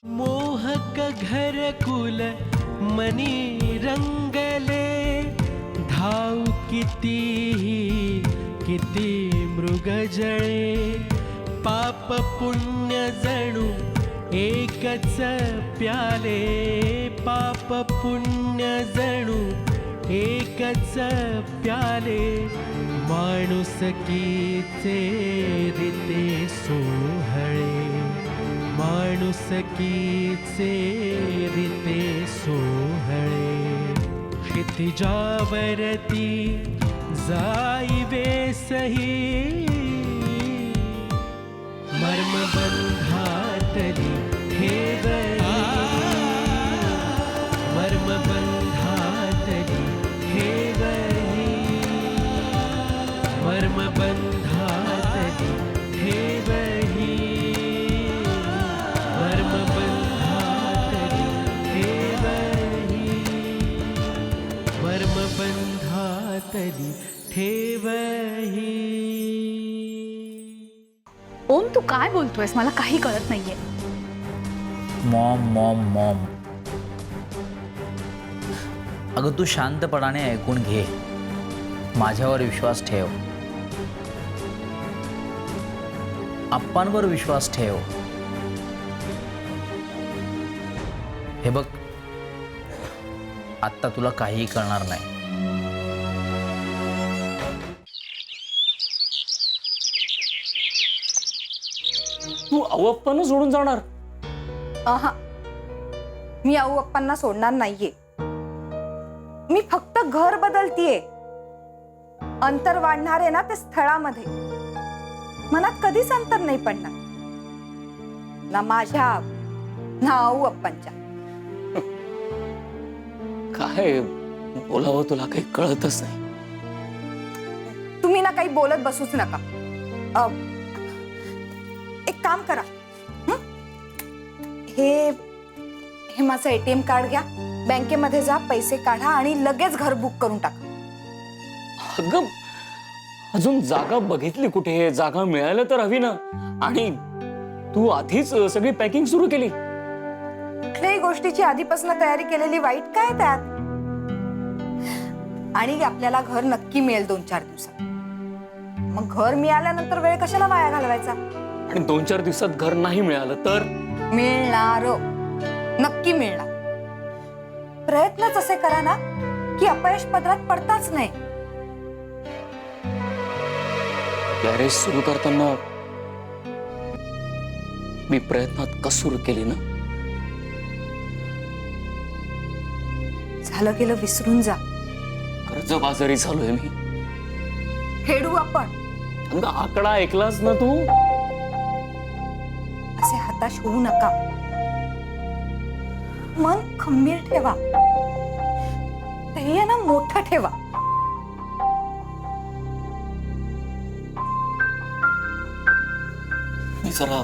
मोहक घर कुल मनी रंगले, धाव किती मृग जळे, पाप पुण्य जणू एकच प्याले, पाप पुण्य जणू एकच प्याले, माणुसकीचे रीते सोहळे, माणुसकीचे रीते सोहळे, क्षितिजावरती जाई वेसही, मर्मबंधातली ठेवही, मर्मबंधातली ठेवही, मर्मबंधातली ठेवही, मर्मबंधातली ठेवही, मर्मबंधातली ठेवही. ओम, तू काय बोलतोयस? मला काही कळत नाहीये. मॉम मॉम मॉम, अगं तू शांतपणाने ऐकून घे, माझ्यावर विश्वास ठेव, आप्पांवर विश्वास ठेव. हे बघ, आत्ता तुला काहीही कळणार नाही. तू अवप्पांना सोडून जाणार? मी आऊ अप्पांना सोडणार नाहीये. मी फक्त घर बदलतीये. अंतर वाढणार आहे ना ते स्थळामध्ये. मनात कधीच अंतर नाही पडणार, ना माझ्या ना आऊ अप्पांच्या. काय बोलावं तुला काही कळतच नाही. तुम्ही ना काही बोलत बसूच नका. एक काम करा, हे माझं ATM कार्ड घ्या, बँकेमध्ये जा, पैसे काढा आणि लगेच घर बुक करून टाका. अगं अजून जागा बघितली कुठे? जागा मिळायला तर हवी ना. आणि तू आधीच सगळी पॅकिंग सुरू केली. कुठल्याही गोष्टीची आधीपासून तयारी केलेली वाईट काय त्यात? आणि आपल्याला घर नक्की मिळेल 2-4 दिवसात. मग घर मिळाल्यानंतर वेळ कशाला वाया घालवायचा? आणि 2-4 दिवसात घर नाही मिळालं तर? मिळणार, नक्की मिळणार. प्रयत्नच असे करा ना की अपयश पदरात पडताच नाही. गॅरेज सुरू करताना मी प्रयत्नात कसूर केली ना. झालं गेलं विसरून जा. कर्जबाजारी झालोय मी. फेडू आपण. अगं आकडा ऐकलास ना तू? असे हताश होऊ नका. मन खंबीर ठेवा. ध्येय ना मोठं ठेवा. मी जरा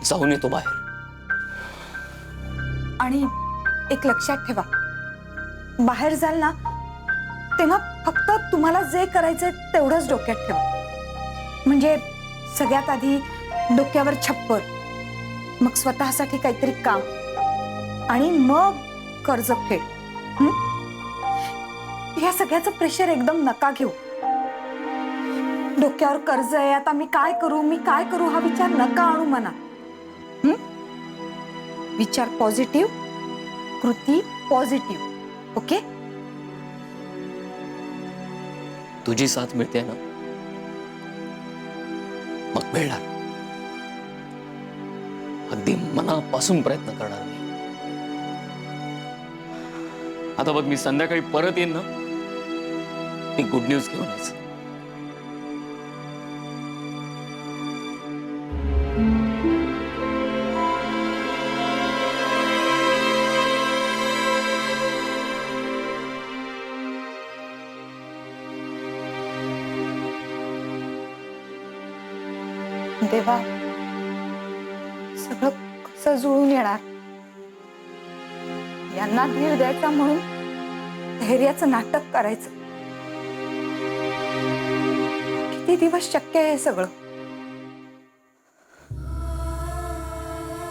जाऊन येतो बाहेर. आणि एक लक्षात ठेवा, बाहेर जाल ना तेव्हा फक्त तुम्हाला जे करायचंय तेवढंच डोक्यात ठेवा. म्हणजे सगळ्यात आधी डोक्यावर छप्पर, मग स्वतःसाठी काहीतरी काम, आणि मग कर्ज फेड. या सगळ्याचं प्रेशर एकदम नका घेऊ. डोक्यावर कर्ज आहे, आता मी काय करू हा विचार नका आणू मनात. विचार पॉझिटिव्ह, कृती पॉझिटिव्ह. ओके? तुझी साथ मिळते ना, मग मिळणार. अगदी मनापासून प्रयत्न करणार मी. आता बघ, मी संध्याकाळी परत येईन ना, मी गुड न्यूज घेऊन यायचं. देवा, सगळं कसं जुळून येणार? यांना धीर द्यायचा म्हणून धैर्याचं नाटक करायचं. किती दिवस शक्य आहे हे सगळं?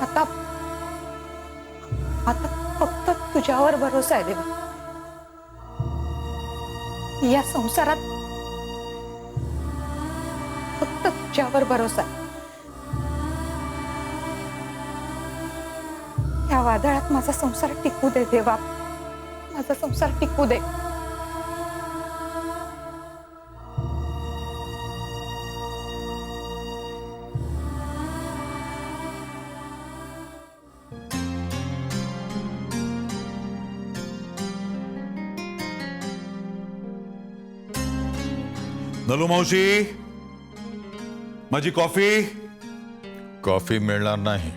आता आता फक्त तुझ्यावर भरोसा आहे देवा. या संसारात फक्त तुझ्यावर भरोसा आहे. या वादळात माझा संसार टिकू दे देवा, माझा संसार टिकू दे. नलू मावशी, माझी कॉफी. कॉफी मिळणार नाही.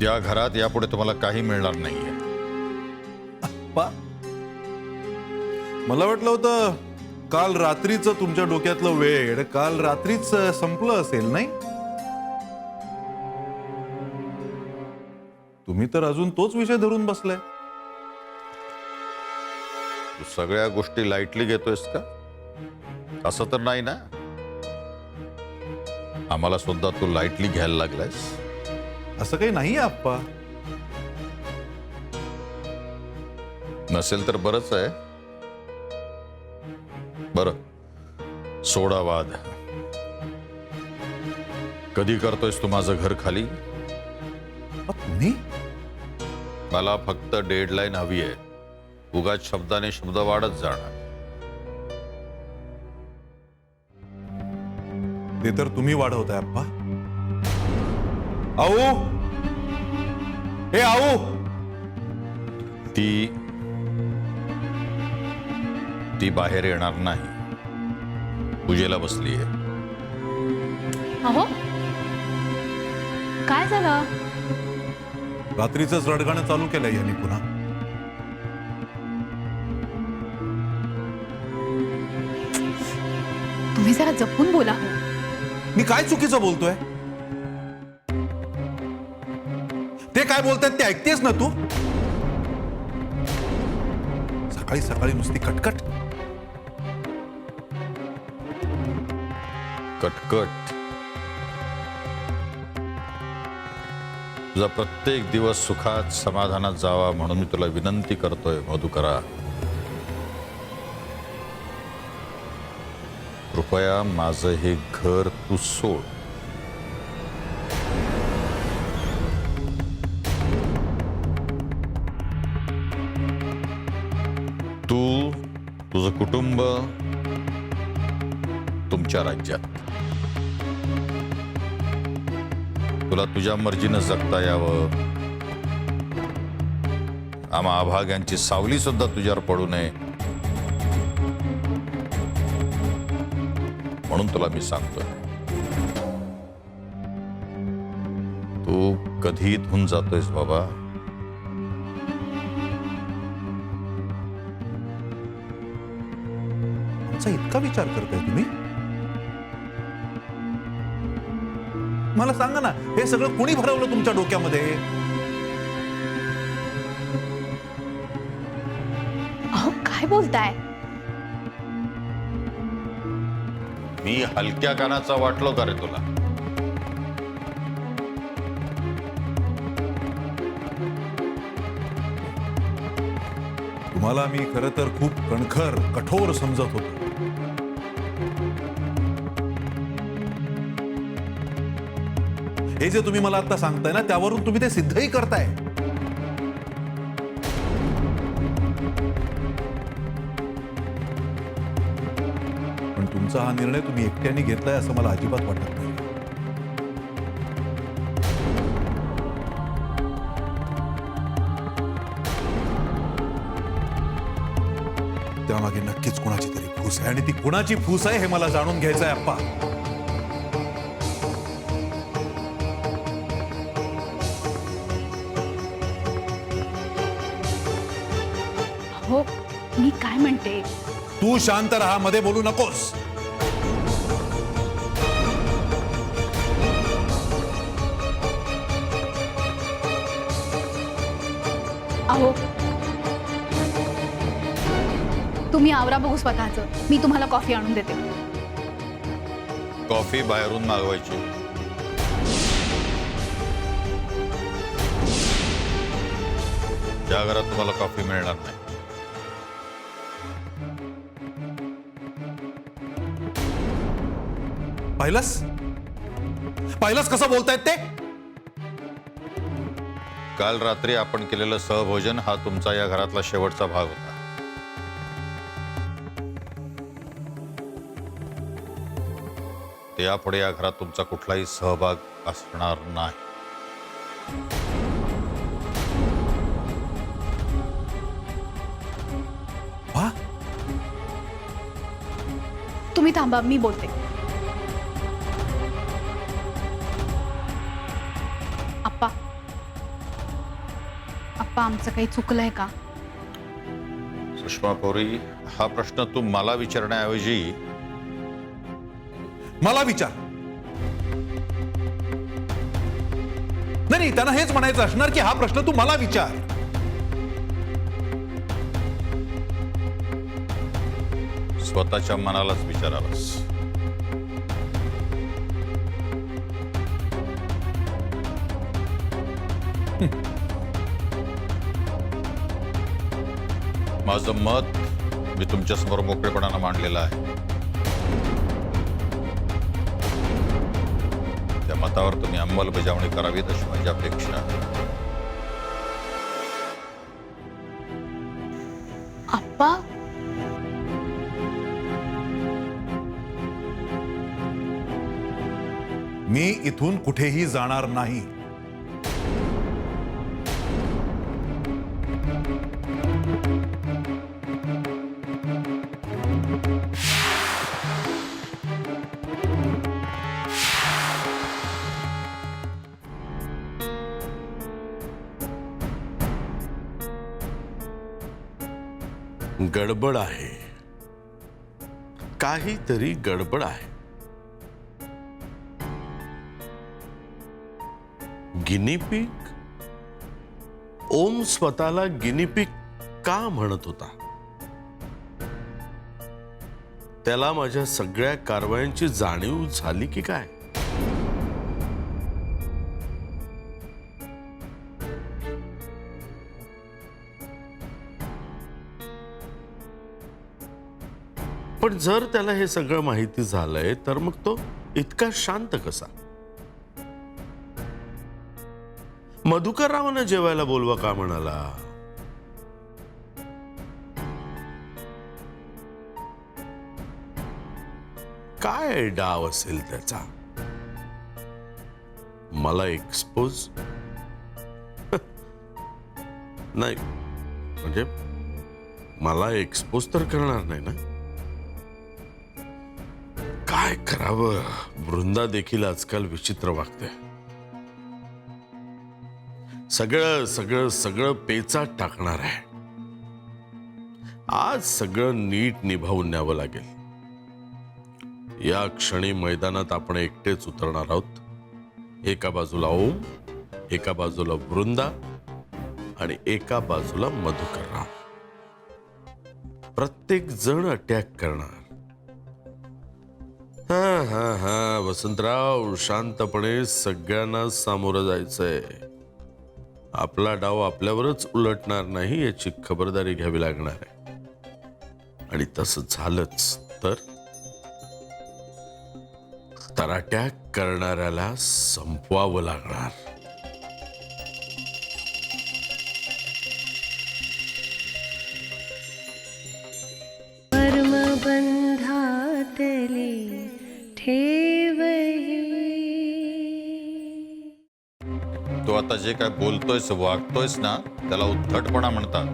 या घरात यापुढे तुम्हाला काही मिळणार नाहीये. मला वाटलं होतं काल रात्रीचं तुमच्या डोक्यातलं वेळ काल रात्रीच संपलं असेल, नाही? तुम्ही तर अजून तोच विषय धरून बसलाय. तू सगळ्या गोष्टी लाईटली घेतोयस का? असं तर नाही ना? आम्हाला सुद्धा तू लाईटली घ्यायला लागलायस? असं काही नाही आप्पा. नसेल तर बरंच आहे. बरं, सोडा वाद. कधी करतोयस तू माझं घर खाली? तुम्ही? मला फक्त डेडलाईन हवी आहे. उगाच शब्दाने शब्द वाढत जाणार. ते तर तुम्ही वाढवताय अप्पा. आऊ, हे आऊ. ती बाहेर येणार नाही. पूजेला बसली आहे. अहो, काय झालं? रात्रीच रडगाणं चालू केलंय यांनी पुन्हा. तुम्ही जरा जपून बोला. मी काय चुकीचं बोलतोय? ते काय बोलतात ते ऐकतेस ना तू? सकाळी सकाळी नुसती कटकट कटकट. तुझा प्रत्येक दिवस सुखात समाधानात जावा म्हणून मी तुला विनंती करतोय मधुकरा. कृपया माझं हे घर तू सोड. तू, तुझं कुटुंब तुमच्या राज्यात. तुला तुझ्या मर्जीनं जगता यावं. आम्हा अभाग्यांची सावली सुद्धा तुझ्यावर पडू नये म्हणून तुला मी सांगतोय. तू कधी इथून जातोयस बाबा? आमचा इतका विचार करताय तुम्ही? मला सांगा ना, हे सगळं कोणी भरवलं तुमच्या डोक्यामध्ये? अहो, काय बोलताय? मी हलक्या कानाचा वाटलो का रे तुला? तुम्हाला मी खरं तर खूप कणखर कठोर समजत होतो. हे जे तुम्ही मला आता सांगताय ना, त्यावरून तुम्ही ते सिद्धही करताय. पण तुमचा हा निर्णय तुम्ही एकट्याने घेतलाय असं मला अजिबात वाटत नाही. त्यामागे नक्कीच कुणाची तरी फूस आहे आणि ती कुणाची फूस आहे हे मला जाणून घ्यायचं आहे अप्पा. हो, मी काय म्हणते? तू शांत राहा, मध्ये बोलू नकोस. अहो तुम्ही आवरा बघू स्वतःचं, मी तुम्हाला कॉफी आणून देते. कॉफी बाहेरून मागवायची. त्या घरात तुम्हाला कॉफी मिळणार नाही. पाहिलंस कसं बोलतायत ते? काल रात्री आपण केलेलं सहभोजन हा तुमचा या घरातला शेवटचा भाग होता. ते यापुढे या घरात तुमचा कुठलाही सहभाग असणार नाही. वा, तुम्ही थांबा, मी बोलते. आप्पा आप्पा आमचं काही चुकलंय का? सुषमा पौरी, हा प्रश्न तू मला विचारण्याऐवजी मला विचार. नाही, त्यांना हेच म्हणायचं असणार की हा प्रश्न तू मला विचार. स्वतःच्या मनालाच विचारालास. माझं मत मी तुमच्या समोर मोकळेपणानं मांडलेलं आहे. त्या मतावर तुम्ही अंमलबजावणी करावी अशी माझी अपेक्षा आहे. आप्पा मी इथून कुठेही जाणार नाही. गडबड आहे, काहीतरी गडबड आहे. गिनीपिग? ओम स्वतःला गिनीपिग का म्हणत होता? त्याला माझ्या सगळ्या कारवायांची जाणीव झाली की काय? पण जर त्याला हे सगळं माहिती झालंय तर मग तो इतका शांत कसा? मधुकररावांना जेवायला बोलवा का म्हणाला? काय डाव असेल त्याचा? मला एक्सपोज नाही, म्हणजे मला एक्सपोज तर करणार नाही ना. काय करावं? वृंदा देखील आजकाल विचित्र वागते. सगळं सगळं सगळं पेचात टाकणार आहे. आज सगळं नीट निभावून न्यावं लागेल. या क्षणी मैदानात आपण एकटेच उतरणार आहोत. एका बाजूला ओम, एका बाजूला वृंदा आणि एका बाजूला मधुकरराव. प्रत्येक जण अटॅक करणार. हा हा हा वसंतराव, शांतपणे सगळ्यांना सामोरं जायचंय. आपला डाव आपल्यावरच उलटणार नाही याची खबरदारी घ्यावी लागणार आहे. आणि तसं झालंच तर अटॅक करणाऱ्याला संपवावं लागणार. कर्मबंधातले ठेवही. तू आता जे काय बोलतोयस, वागतोयस ना, त्याला उद्धटपणा म्हणतात.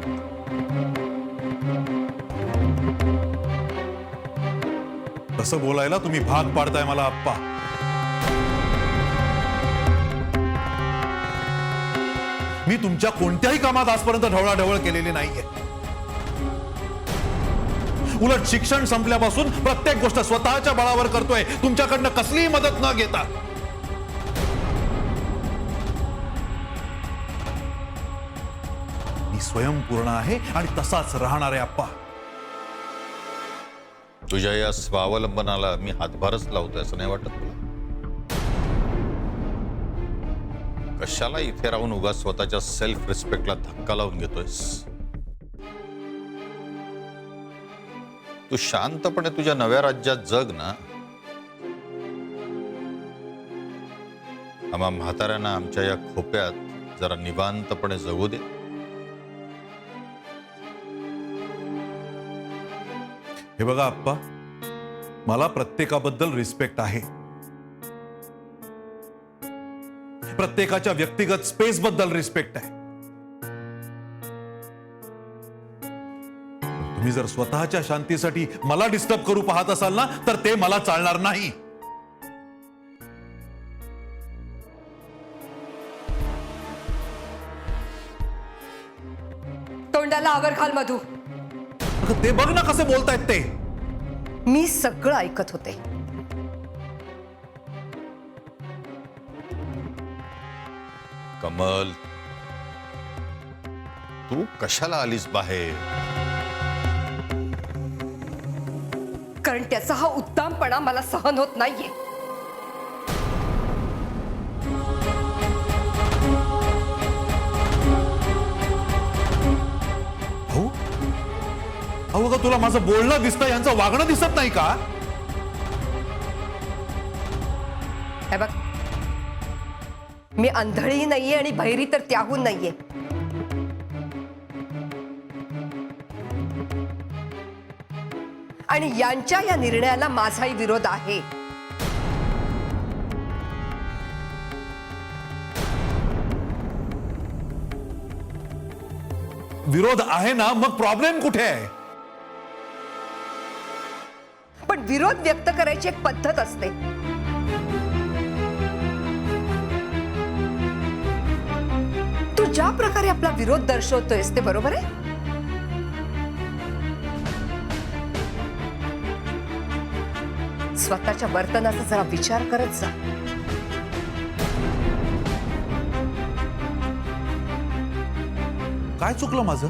तसं बोलायला तुम्ही भाग पाडताय मला आप्पा. मी तुमच्या कोणत्याही कामात आजपर्यंत ढवळाढवळ केलेली नाहीये. उलट शिक्षण संपल्यापासून प्रत्येक गोष्ट स्वतःच्या बळावर करतोय, तुमच्याकडनं कसलीही मदत न घेता. मी स्वयंपूर्ण आहे आणि तसाच राहणार आहे आप्पा. तुझ्या या स्वावलंबनाला मी हातभारच लावतोय असं नाही वाटत तुला? कशाला इथे राहून उगाच स्वतःच्या सेल्फ रिस्पेक्टला धक्का लावून घेतोयस? तू शांतपणे तुझ्या नव्या राज्यात जग ना. आम्हा म्हाताऱ्यांना आमच्या या खोप्यात जरा निवांतपणे जगू दे. हे बघा आप्पा, मला प्रत्येकाबद्दल रिस्पेक्ट आहे. प्रत्येकाच्या व्यक्तिगत स्पेस बद्दल रिस्पेक्ट आहे. तुम्ही जर स्वतःच्या शांतीसाठी मला डिस्टर्ब करू पाहत असाल ना, तर ते मला चालणार नाही. तोंडाला आवर घाल मधू. अगं, ते बघ ना कसे बोलतायत ते. मी सगळं ऐकत होते. कमल, तू कशाला आलीस बाहेर? कारण त्याचा हा उत्तमपणा मला सहन होत नाहीये. अहो अहो का तुला माझं बोलणं दिसतं, यांचं वागणं दिसत नाही का? हे बघ, मी आंधळी नाहीये आणि बहिरी तर त्याहून नाहीये. आणि यांच्या या निर्णयाला माझाही विरोध आहे. विरोध आहे ना, मग प्रॉब्लेम कुठे आहे? पण विरोध व्यक्त करायची एक पद्धत असते. तू ज्या प्रकारे आपला विरोध दर्शवतोयस ते बरोबर आहे. स्वतःच्या वर्तनाचा जरा विचार करत जा. काय चुकलं माझं?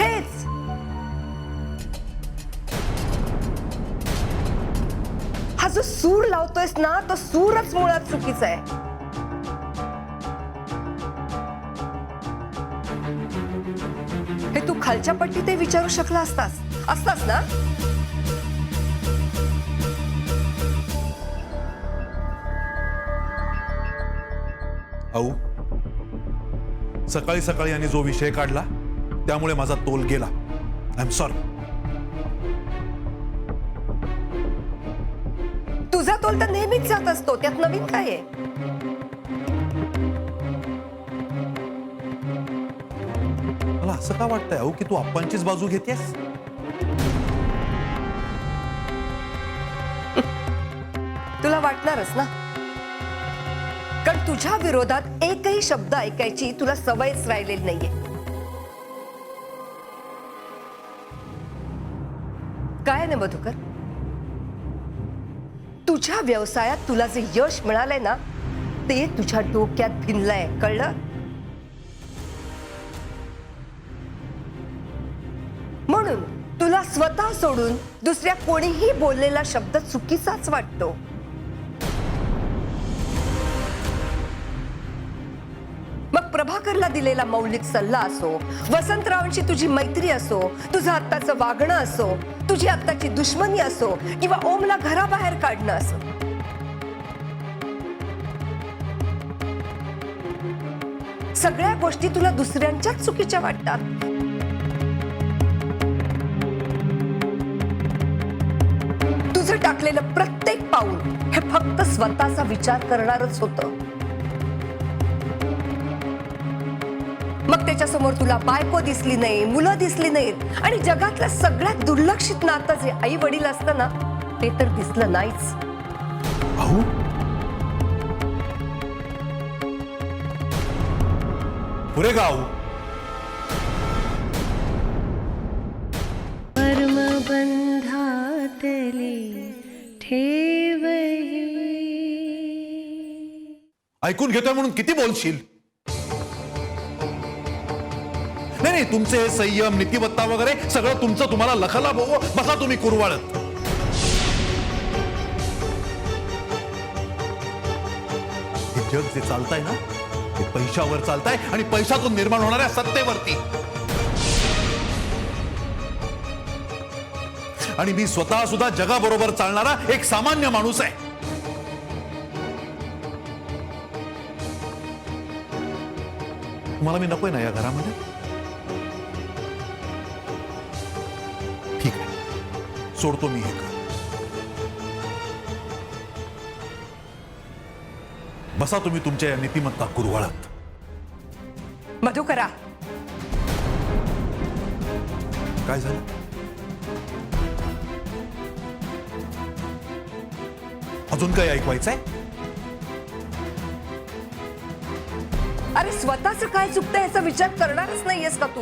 हेच, हा जो सूर लावतोयस ना, तो सूरच मुळात चुकीचा आहे. हे तू खालच्या पट्टी ते विचारू शकला असतास ना. अहो, सकाळी सकाळी यांनी जो विषय काढला त्यामुळे माझा तोल गेला. I am sorry. तुझा तोल तर नेहमीच जात असतो, त्यात नवीन काय आहे? मला असं का वाटतंय अहो की तू आप्पांचीच बाजू घेतेस? तुला वाटणारच ना, कारण तुझ्या विरोधात एकही शब्द ऐकायची तुला सवयच राहिलेली नाहीये. काय ना मधुकर, तुझ्या व्यवसायात तुला जे यश मिळालंय ना, ते तुझ्या डोक्यात भिनलंय, कळलं? म्हणून तुला स्वतः सोडून दुसऱ्या कोणीही बोललेला शब्द चुकीचाच वाटतो. मग प्रभाकरला दिलेला मौलिक सल्ला असो, वसंतरावांची तुझी मैत्री असो, तुझं आत्ताचं वागणं असो, तुझी आत्ताची दुश्मनी असो, किंवा ओमला घराबाहेर काढणं असो, सगळ्या गोष्टी तुला दुसऱ्यांच्याच चुकीच्या वाटतात. तुझं टाकलेलं प्रत्येक पाऊल हे फक्त स्वतःचा विचार करणारच होतं. मग त्याच्यासमोर तुला बायको दिसली नाही, मुलं दिसली नाहीत, आणि जगातलं सगळ्यात दुर्लक्षित नातं जे आई वडील असतं ना, ते तर दिसलं नाहीच. अहो, पुरे गाव कर्मबंधातली ठेवही. ऐकून घेतोय म्हणून किती बोलशील? नाही नाही, तुमचे हे संयम नीतिमत्ता वगैरे सगळं तुमचं तुम्हाला लखला भाऊ. बसा तुम्ही कुरवाळत. हे जग जे चालतंय ना ते पैशावर चालतंय आणि पैशातून निर्माण होणाऱ्या सत्तेवरती. आणि मी स्वतः सुद्धा जगाबरोबर चालणारा एक सामान्य माणूस आहे. तुम्हाला मी नकोय ना या घरामध्ये? ठीक आहे, सोडतो मी हे घर. बसा तुम्ही तुमच्या या नीतिमत्ता कुरवाळत. मधुकरा, काय झालं? अजून काय ऐकवायचंय? अरे स्वतःच काय चुकतं याचा विचार करणारच नाहीयेस का तू?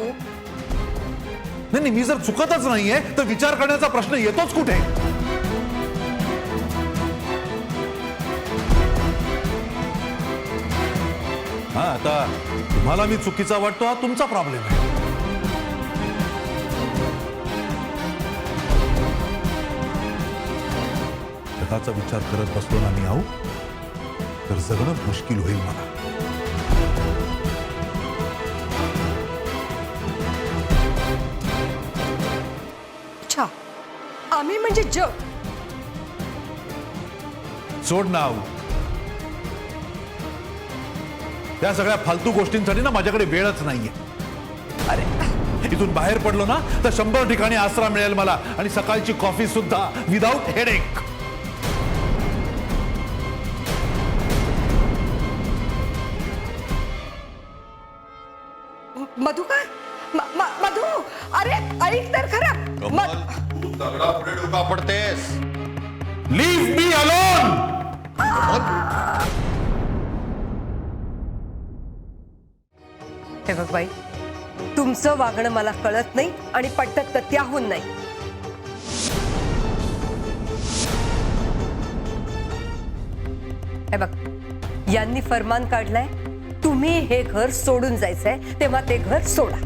नाही नाही, मी जर चुकतच नाहीये तर विचार करण्याचा प्रश्न येतोच कुठे? हा, आता तुम्हाला मी चुकीचा वाटतो हा तुमचा प्रॉब्लेम आहे. जगाचा विचार करत बसलो ना मी आहो तर जगणं मुश्किल होईल मला. अच्छा, आम्ही म्हणजे जग. सोड ना आहो. त्या सगळ्या फालतू गोष्टींसाठी ना माझ्याकडे वेळच नाहीये. अरे इथून बाहेर पडलो ना तर 100 ठिकाणी आसरा मिळेल मला आणि सकाळची कॉफी सुद्धा विदाउट हेडेक. मधुकर, मधु, अरे ऐक तर खरं. दगडा पुढे डोका पडतेस. Leave me alone. हे बघ बाई, तुमचं वागणं मला कळत नाही आणि पटत तर त्याहून नाही. हे बघ, यांनी फरमान काढलाय तुम्ही हे घर सोडून जायचंय, तेव्हा ते घर सोडा.